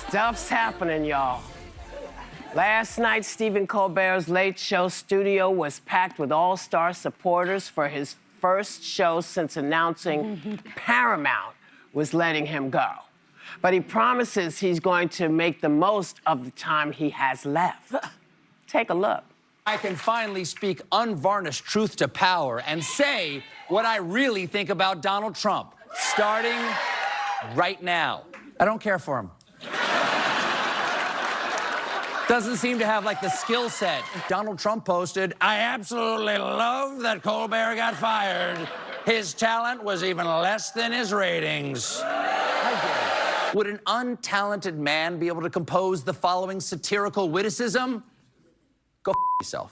Stuff's happening, y'all. Last night, Stephen Colbert's Late Show studio was packed with all-star supporters for his first show since announcing Paramount was letting him go. But he promises he's going to make the most of the time he has left. Take a look. I can finally speak unvarnished truth to power and say what I really think about Donald Trump, starting right now. I don't care for him. Doesn't seem to have, like, the skill set. Donald Trump posted, "I absolutely love that Colbert got fired. His talent was even less than his ratings." Would an untalented man be able to compose the following satirical witticism? Go yourself.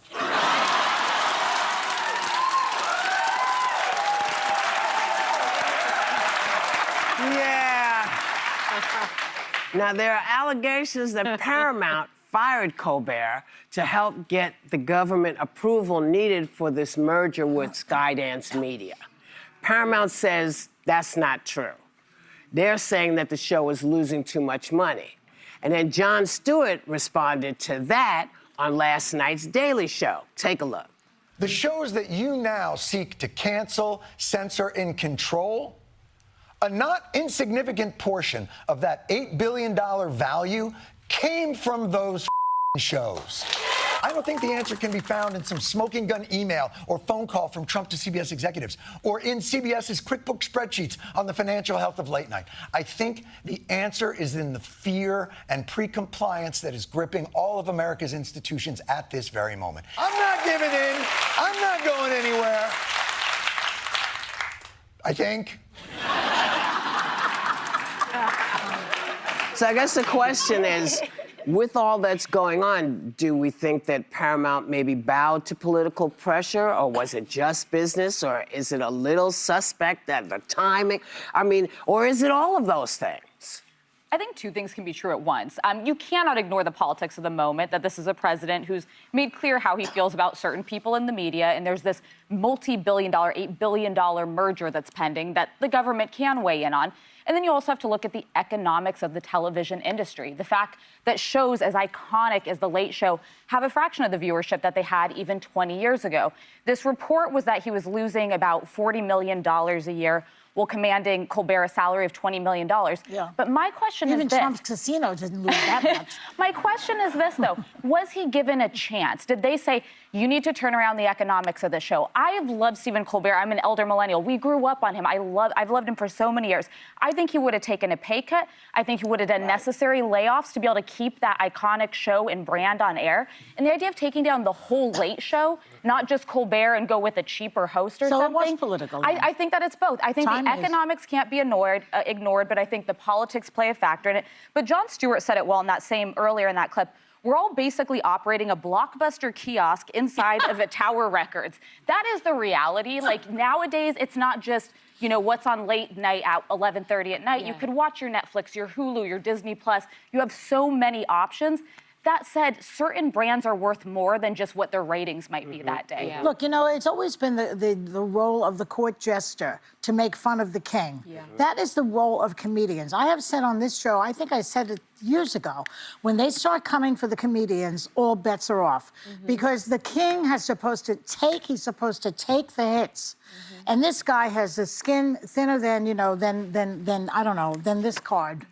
Yeah. Now, there are allegations that Paramount fired Colbert to help get the government approval needed for this merger with Skydance Media. Paramount says that's not true. They're saying that the show is losing too much money. And then Jon Stewart responded to that on last night's Daily Show. Take a look. The shows that you now seek to cancel, censor, and control, a not insignificant portion of that $8 billion value came from those shows. I don't think the answer can be found in some smoking gun email or phone call from Trump to CBS executives or in CBS's QuickBooks spreadsheets on the financial health of late night. I think the answer is in the fear and pre-compliance that is gripping all of America's institutions at this very moment. I'm not giving in. I'm not going anywhere. I think. So I guess the question is, with all that's going on, do we think that Paramount maybe bowed to political pressure, or was it just business, or is it a little suspect at the timing? I mean, or is it all of those things? I think two things can be true at once. You cannot ignore the politics of the moment, that this is a president who's made clear how he feels about certain people in the media, and there's this multi-billion-dollar, $8 billion merger that's pending that the government can weigh in on. And then you also have to look at the economics of the television industry. The fact that shows as iconic as The Late Show have a fraction of the viewership that they had even 20 years ago. This report was that he was losing about $40 million a year while commanding Colbert a salary of $20 million. Yeah. But my question is this. Even Trump's casino didn't lose that much. My question is this, though. Was he given a chance? Did they say, you need to turn around the economics of the show? I have loved Stephen Colbert. I'm an elder millennial. We grew up on him. I've loved him for so many years. I think he would have taken a pay cut. I think he would have done necessary layoffs to be able to keep that iconic show and brand on air. And the idea of taking down the whole Late Show, not just Colbert, and go with a cheaper host or something. So it was political. I think that it's both. I think the economics can't be ignored, but I think the politics play a factor in it. But Jon Stewart said it well in that earlier in that clip. We're all basically operating a Blockbuster kiosk inside of a Tower Records. That is the reality. Like, nowadays, it's not just, you know, what's on late night at 11:30 at night. Yeah. You could watch your Netflix, your Hulu, your Disney Plus. You have so many options. That said, certain brands are worth more than just what their ratings might be that day. Yeah. Look, you know, it's always been the role of the court jester to make fun of the king. Yeah. That is the role of comedians. I have said on this show, I think I said it years ago, when they start coming for the comedians, all bets are off. Because the king he's supposed to take the hits. And this guy has the skin thinner than, you know, than I don't know, than this card.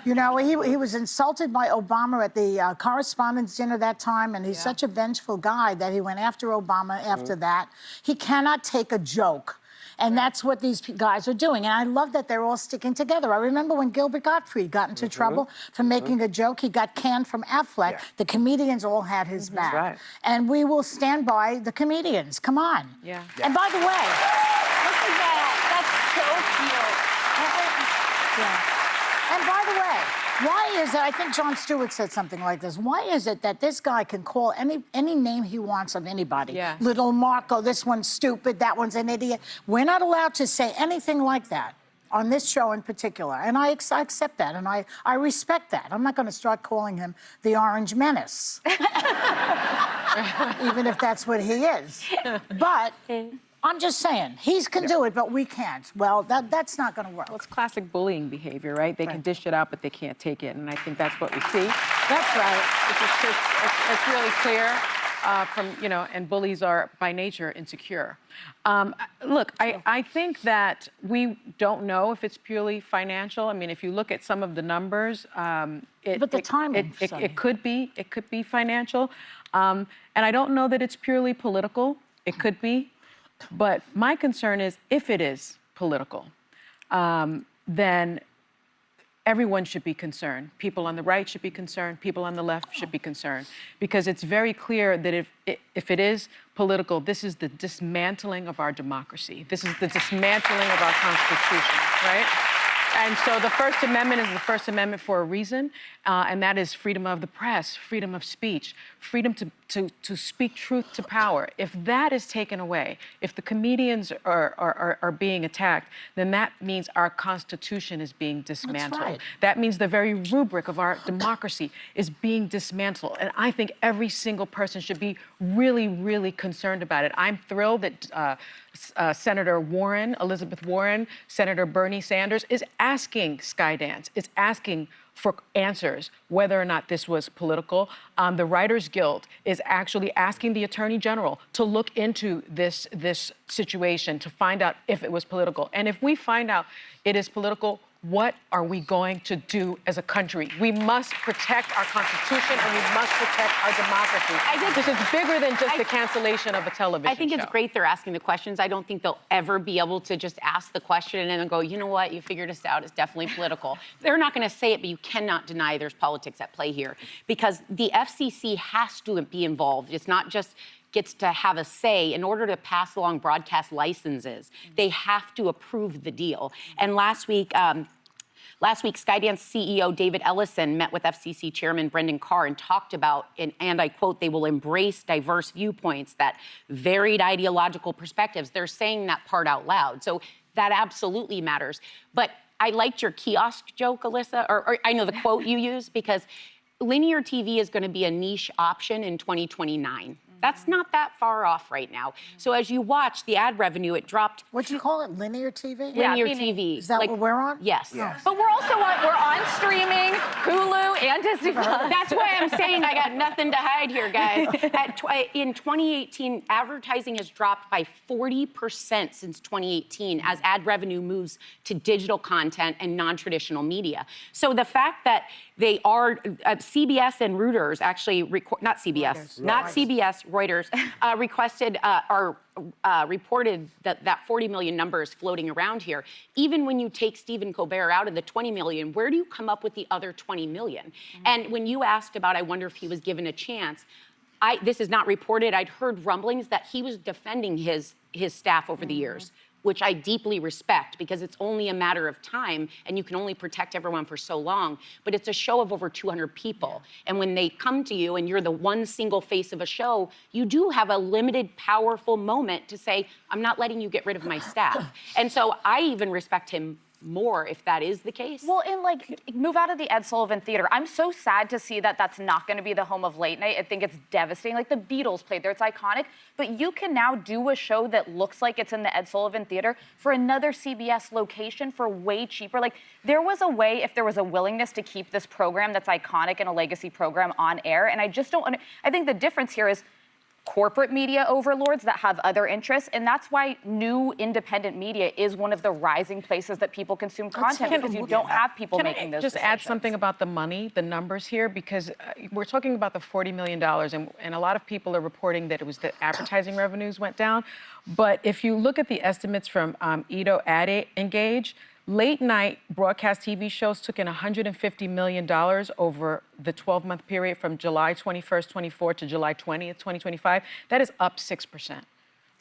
You know, he was insulted by Obama at the correspondents' dinner that time, and he's such a vengeful guy that he went after Obama after that. He cannot take a joke. And that's what these guys are doing. And I love that they're all sticking together. I remember when Gilbert Gottfried got into trouble for making a joke. He got canned from Affleck. Yeah. The comedians all had his back. Right. And we will stand by the comedians. Come on. Yeah. And by the way, look at that. That's so cute. Yeah. And by the way, why is it, I think Jon Stewart said something like this, why is it that this guy can call any name he wants of anybody? Yeah. Little Marco, this one's stupid, that one's an idiot. We're not allowed to say anything like that on this show in particular. And I accept that, and I respect that. I'm not going to start calling him the Orange Menace, even if that's what he is. But I'm just saying, he can do it, but we can't. Well, that's not going to work. Well, it's classic bullying behavior, right? They can Right. dish it out, but they can't take it, and I think that's what we see. That's right. It's really clear and bullies are by nature insecure. Look, I think that we don't know if it's purely financial. I mean, if you look at some of the numbers, But the timing, Sonny. it could be financial, and I don't know that it's purely political. It could be, but my concern is if it is political, then everyone should be concerned. People on the right should be concerned. People on the left should be concerned. Because it's very clear that if it is political, this is the dismantling of our democracy. This is the dismantling of our Constitution, right? And so the First Amendment is the First Amendment for a reason, and that is freedom of the press, freedom of speech, freedom to speak truth to power. If that is taken away, if the comedians are being attacked, then that means our Constitution is being dismantled. That's right. That means the very rubric of our democracy is being dismantled. And I think every single person should be really, really concerned about it. I'm thrilled that Senator Warren, Elizabeth Warren, Senator Bernie Sanders is asking Skydance, is asking for answers whether or not this was political. The Writers Guild is actually asking the Attorney General to look into this situation to find out if it was political. And if we find out it is political, what are we going to do as a country? We must protect our Constitution and we must protect our democracy. I think this is bigger than just the cancellation of a television I think it's show. great they're asking the questions. I don't think they'll ever be able to just ask the question and then go, you know what, you figured us out, it's definitely political. They're not going to say it, but you cannot deny there's politics at play here because the FCC has to be involved. It's not just gets to have a say. In order to pass along broadcast licenses, they have to approve the deal. And last week, Skydance CEO David Ellison met with FCC Chairman Brendan Carr and talked about, and I quote, they will embrace diverse viewpoints, that varied ideological perspectives. They're saying that part out loud. So that absolutely matters. But I liked your kiosk joke, Alyssa, or I know the quote you used, because linear TV is going to be a niche option in 2029. That's not that far off right now. So as you watch the ad revenue, it dropped. What do you call it? Linear TV? Linear TV. Is that what we're on? Yes. But we're also on streaming, Hulu, and Disney+. That's why I'm saying I got nothing to hide here, guys. In 2018, advertising has dropped by 40% since 2018 as ad revenue moves to digital content and non-traditional media. So the fact that they are, CBS and Reuters actually, not CBS, Reuters reported that 40 million number is floating around here. Even when you take Stephen Colbert out of the 20 million, where do you come up with the other 20 million? And when you asked about, I wonder if he was given a chance, this is not reported. I'd heard rumblings that he was defending his staff over the years, which I deeply respect because it's only a matter of time and you can only protect everyone for so long. But it's a show of over 200 people. And when they come to you and you're the one single face of a show, you do have a limited, powerful moment to say, I'm not letting you get rid of my staff. And so I even respect him more if that is the case. Well, and move out of the Ed Sullivan Theater. I'm so sad to see that that's not going to be the home of late night. I think it's devastating. Like the Beatles played there, it's iconic. But you can now do a show that looks like it's in the Ed Sullivan Theater for another CBS location for way cheaper. Like there was a way, if there was a willingness to keep this program that's iconic and a legacy program on air. And I just don't. I think the difference here is corporate media overlords that have other interests, and that's why new independent media is one of the rising places that people consume content because you don't have people making those just decisions. add something about the money, the numbers here, because we're talking about the $40 million, and a lot of people are reporting that it was the advertising revenues went down. But if you look at the estimates from Edo Ad Engage, late night broadcast TV shows took in $150 million over the 12-month period from July 21st, 24 to July 20th, 2025. That is up 6%.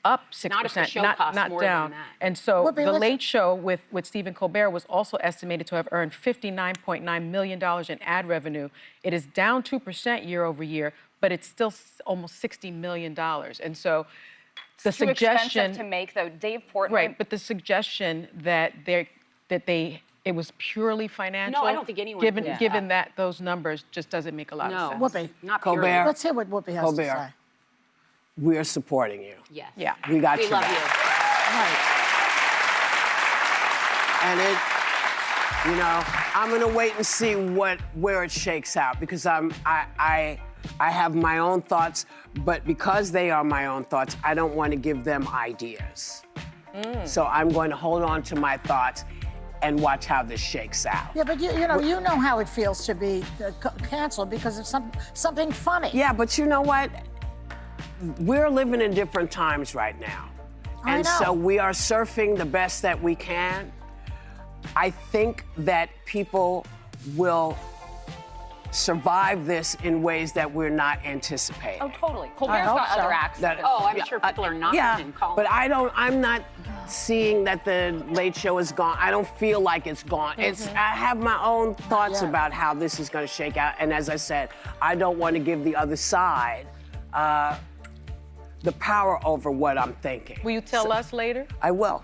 Up 6%, Not if the show costs not more down. than that. And so Whoopi, the listen. Late Show with Stephen Colbert was also estimated to have earned $59.9 million in ad revenue. It is down 2% year over year, but it's still almost $60 million. And so the Too suggestion expensive to make, though. Dave Portnoy. Right, but the suggestion that it was purely financial. No, I don't think anyone Given believes given that those numbers just doesn't make a lot of sense. Whoopi, Not Colbert. purely. let's hear what Whoopi has to say. We're supporting you. Yes. Yeah. We got We you love back. you. Right. And I'm gonna wait and see where it shakes out because I have my own thoughts, but because they are my own thoughts, I don't want to give them ideas. So I'm going to hold on to my thoughts and watch how this shakes out. Yeah, but you know how it feels to be canceled because of something funny. Yeah, but you know what? We're living in different times right now. I And know. so we are surfing the best that we can. I think that people will survive this in ways that we're not anticipating. Oh, totally. Colbert's hope got so. other acts. That- I'm yeah, sure people are not yeah, in calling. but I'm not seeing that the Late Show is gone. I don't feel like it's gone. I have my own thoughts Yeah. about how this is going to shake out. And as I said, I don't want to give the other side the power over what I'm thinking. Will you tell us later? I will.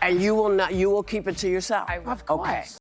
And you will not. You will keep it to yourself. I will. Of course. Okay.